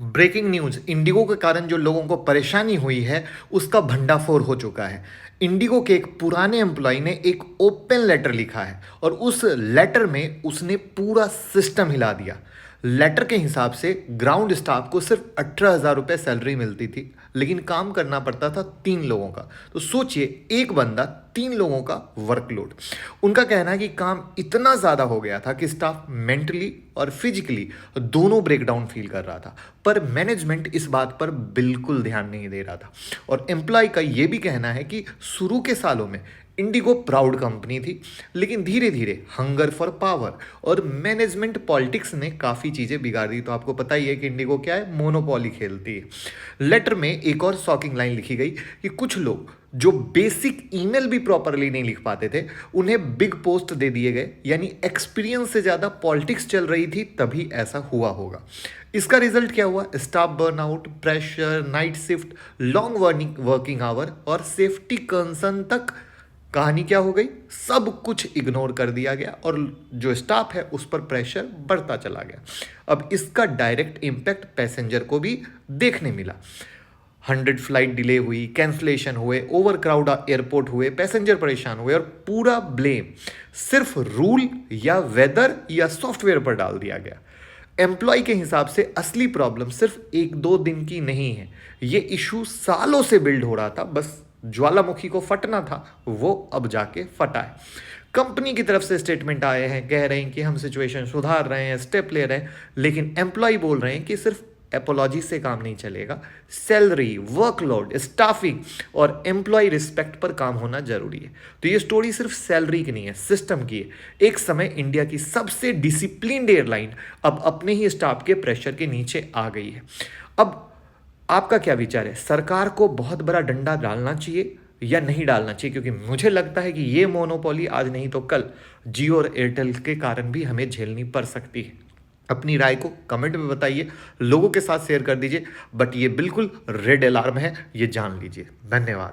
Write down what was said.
Breaking news, Indigo के कारण जो लोगों को परेशानी हुई है उसका भंडाफोड़ हो चुका है। इंडिगो के एक पुराने एम्प्लॉय ने एक ओपन लेटर लिखा है और उस लेटर में उसने पूरा सिस्टम हिला दिया। लेटर के हिसाब से ग्राउंड स्टाफ को सिर्फ 18,000 रुपये सैलरी मिलती थी, लेकिन काम करना पड़ता था 3 लोगों का। तो सोचिए, एक बंदा 3 लोगों का वर्कलोड। उनका कहना है कि काम इतना ज़्यादा हो गया था कि स्टाफ मेंटली और फिजिकली दोनों ब्रेकडाउन फील कर रहा था, पर मैनेजमेंट इस बात पर बिल्कुल ध्यान नहीं दे रहा था। और एम्प्लॉय का यह भी कहना है कि शुरू के सालों में इंडिगो प्राउड कंपनी थी, लेकिन धीरे धीरे हंगर फॉर पावर और मैनेजमेंट पॉलिटिक्स ने काफ़ी चीज़ें बिगाड़ दी। तो आपको पता ही है कि इंडिगो क्या है, मोनोपोली खेलती है। लेटर में एक और शॉकिंग लाइन लिखी गई कि कुछ लोग जो बेसिक ईमेल भी प्रॉपरली नहीं लिख पाते थे, उन्हें बिग पोस्ट दे दिए गए। यानी एक्सपीरियंस से ज़्यादा पॉलिटिक्स चल रही थी, तभी ऐसा हुआ होगा। इसका रिजल्ट क्या हुआ? Staff burnout, pressure, night shift, long working hour और सेफ्टी कंसर्न तक। कहानी क्या हो गई? सब कुछ इग्नोर कर दिया गया और जो स्टाफ है उस पर प्रेशर बढ़ता चला गया। अब इसका डायरेक्ट इम्पैक्ट पैसेंजर को भी देखने मिला। 100 फ्लाइट डिले हुई, कैंसलेशन हुए, ओवर क्राउड एयरपोर्ट हुए, पैसेंजर परेशान हुए और पूरा ब्लेम सिर्फ रूल या वेदर या सॉफ्टवेयर पर डाल दिया गया। एम्प्लॉय के हिसाब से असली प्रॉब्लम सिर्फ 1-2 दिन की नहीं है, ये इशू सालों से बिल्ड हो रहा था। बस ज्वालामुखी को फटना था, वो अब जाके फटा है। कंपनी की तरफ से स्टेटमेंट आए हैं, कह रहे हैं कि हम सिचुएशन सुधार रहे हैं, स्टेप ले रहे हैं, लेकिन एम्प्लॉय बोल रहे हैं कि सिर्फ एपोलॉजी से काम नहीं चलेगा। सैलरी, वर्कलोड, स्टाफिंग और एम्प्लॉय रिस्पेक्ट पर काम होना जरूरी है। तो ये स्टोरी सिर्फ सैलरी की नहीं है, सिस्टम की है। एक समय इंडिया की सबसे डिसिप्लिन्ड एयरलाइन अब अपने ही स्टाफ के प्रेशर के नीचे आ गई है। अब आपका क्या विचार है? सरकार को बहुत बड़ा डंडा डालना चाहिए या नहीं डालना चाहिए? क्योंकि मुझे लगता है कि ये मोनोपोली आज नहीं तो कल जियो और एयरटेल के कारण भी हमें झेलनी पड़ सकती है। अपनी राय को कमेंट में बताइए, लोगों के साथ शेयर कर दीजिए। बट ये बिल्कुल रेड अलार्म है, ये जान लीजिए। धन्यवाद।